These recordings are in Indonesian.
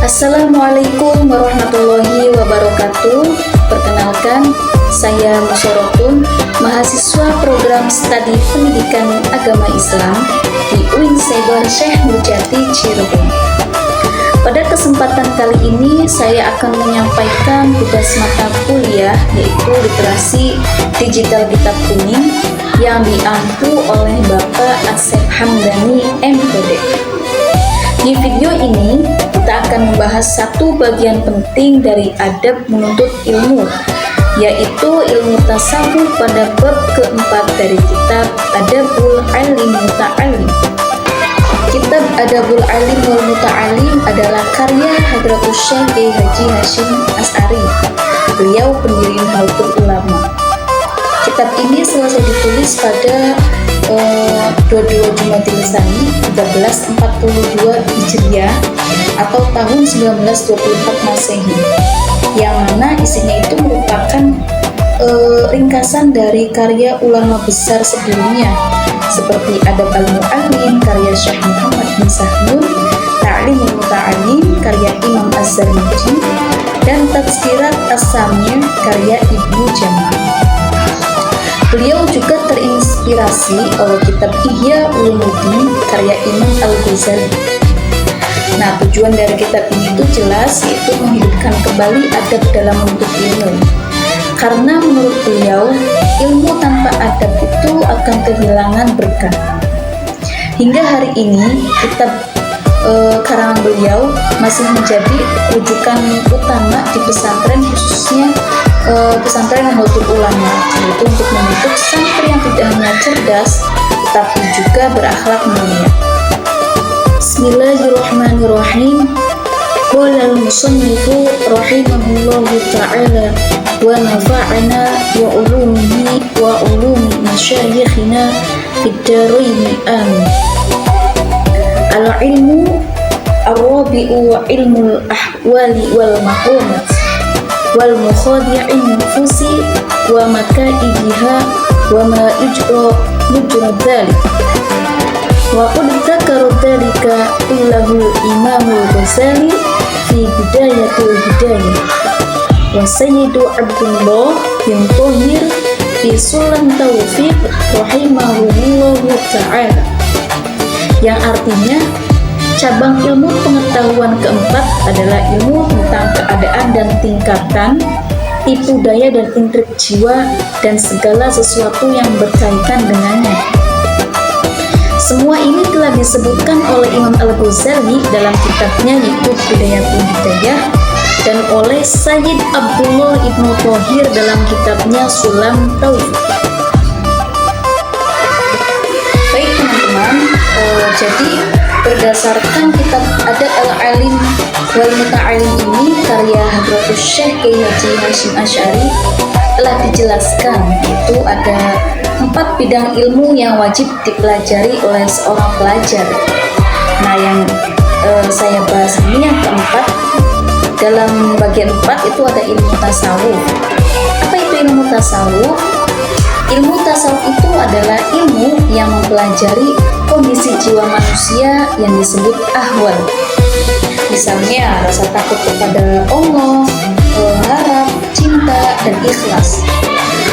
Assalamualaikum warahmatullahi wabarakatuh. Perkenalkan, saya Musyaratun, mahasiswa program studi pendidikan agama Islam di UIN Cyber Syekh Nurjati Cirebon. Pada kesempatan kali ini saya akan menyampaikan tugas mata kuliah yaitu Literasi Digital Kitab Kuning yang diampu oleh Bapak Asep Hamdani MPD. Di video ini kita akan membahas satu bagian penting dari adab menuntut ilmu, yaitu ilmu tasawuf pada bab keempat dari kitab Adabul Alim Muta'alim. Kitab Adabul Alim wal Muta'alim adalah karya Hadratus Syekh Haji Hasyim Asy'ari. Beliau pendiri Nahdlatul Ulama. Kitab ini selesai ditulis pada 22 Jumadil Tsani 1342 Hijriah atau tahun 1924 Masehi, yang mana isinya itu merupakan ringkasan dari karya ulama besar sebelumnya seperti Adab al-Mu'allim karya Syekh Muhammad bin Sahnun, Ta'limul Muta'alim karya Imam Az-Zarnuji, dan Tazkirat As-Samir karya Ibnu Jamal. Beliau juga terinspirasi oleh kitab Ihya Ulumuddin karya Imam Al-Ghazali. Nah, tujuan dari kitab ini itu jelas, yaitu menghidupkan kembali adab dalam menuntut ilmu. Karena menurut beliau, ilmu tanpa adab itu akan kehilangan berkah. Hingga hari ini, kitab karangan beliau masih menjadi rujukan utama di pesantren, khususnya pesantren Nahdlatul Ulama, yaitu untuk membentuk santri yang tidak hanya cerdas tetapi juga berakhlak mulia. Bismillahirrahmanirrahim. Qala al-musannifu rahimahullahu ta'ala wa nafa'ana wa ulumihi wa ulumi masyayikhina fid dharain amin. Al-ilmu ar-rabi'u ilmul ahwali wal maqamat wal mukhadi'in nufusi wa makaidiha wa ma yujra dhalik wa qad dzakara dhalika kullahu Imamul Ghazali fi bidayatil hidayah wa sayyidu Abdullah bin Thahir fi Sulam Taufiq rahimahullahu ta'ala, yang artinya cabang ilmu pengetahuan keempat adalah ilmu tentang keadaan dan tingkatan, tipu daya dan intrik jiwa, dan segala sesuatu yang berkaitan dengannya. Semua ini telah disebutkan oleh Imam Al-Ghazali dalam kitabnya yaitu Bidayatul Hidayah, dan oleh Sayyid Abdullah Ibnu Thahir dalam kitabnya Sulam Taufiq. Baik teman-teman, jadi berdasarkan kitab Adab al-Alim wal Muta'alim ini karya Hadratus Syekh Haji Hasyim Asy'ari telah dijelaskan itu ada 4 bidang ilmu yang wajib dipelajari oleh seorang pelajar. Nah, yang saya bahas ini yang keempat, dalam bagian 4 itu ada ilmu tasawuf. Apa itu ilmu tasawuf? Ilmu tasawuf itu adalah ilmu yang mempelajari kondisi jiwa manusia yang disebut ahwal. Misalnya rasa takut kepada Allah, harap, cinta, dan ikhlas.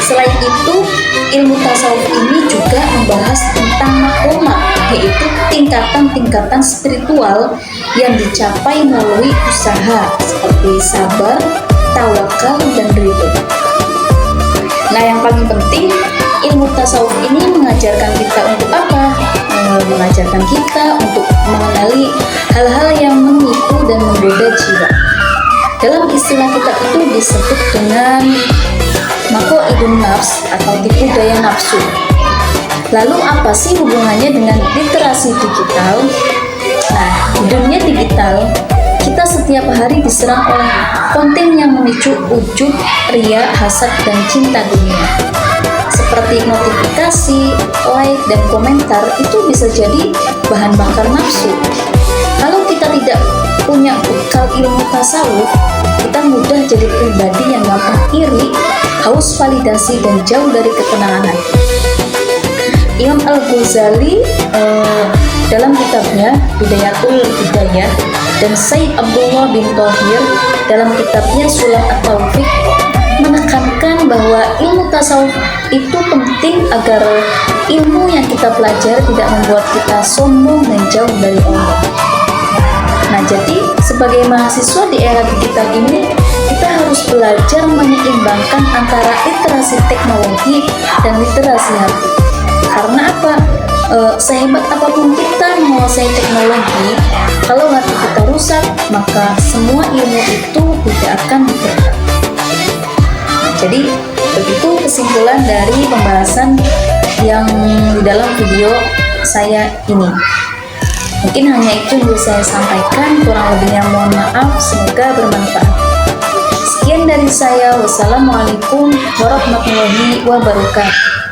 Selain itu, ilmu tasawuf ini juga membahas tentang makomat, yaitu tingkatan-tingkatan spiritual yang dicapai melalui usaha seperti sabar, tawakal, dan ridho. Nah, yang paling penting, ilmu tasawuf ini mengajarkan kita untuk apa? Mengajarkan kita untuk mengenali hal-hal yang menipu dan menggoda jiwa. Dalam istilah kitab itu disebut dengan maqaidun nafs atau tipu daya nafsu. Lalu apa sih hubungannya dengan literasi digital? Nah, di dunia digital, kita setiap hari diserang oleh konten yang memicu ujub, ria, hasad, dan cinta dunia. Seperti notifikasi, like, dan komentar itu bisa jadi bahan bakar nafsu. Kalau kita tidak punya bekal ilmu tasawuf, kita mudah jadi pribadi yang gampang iri, haus validasi, dan jauh dari ketenangan hati. Imam Al-Ghazali dalam kitabnya Bidayatul Hidayah dan Said Abdullah bin Thohir dalam kitabnya Sulam At-Taufiq menekankan bahwa ilmu tasawuf itu penting agar ilmu yang kita pelajari tidak membuat kita sombong dan jauh dari Allah. Nah, jadi sebagai mahasiswa di era digital ini, kita harus belajar menyeimbangkan antara literasi teknologi dan literasi hati. Karena apa? Sehebat apapun kita menguasai teknologi, kalau hati kita rusak, maka semua ilmu itu tidak akan berkah. Jadi begitu kesimpulan dari pembahasan yang di dalam video saya ini. Mungkin hanya itu yang bisa saya sampaikan, kurang lebihnya mohon maaf, semoga bermanfaat. Sekian dari saya, wassalamualaikum warahmatullahi wabarakatuh.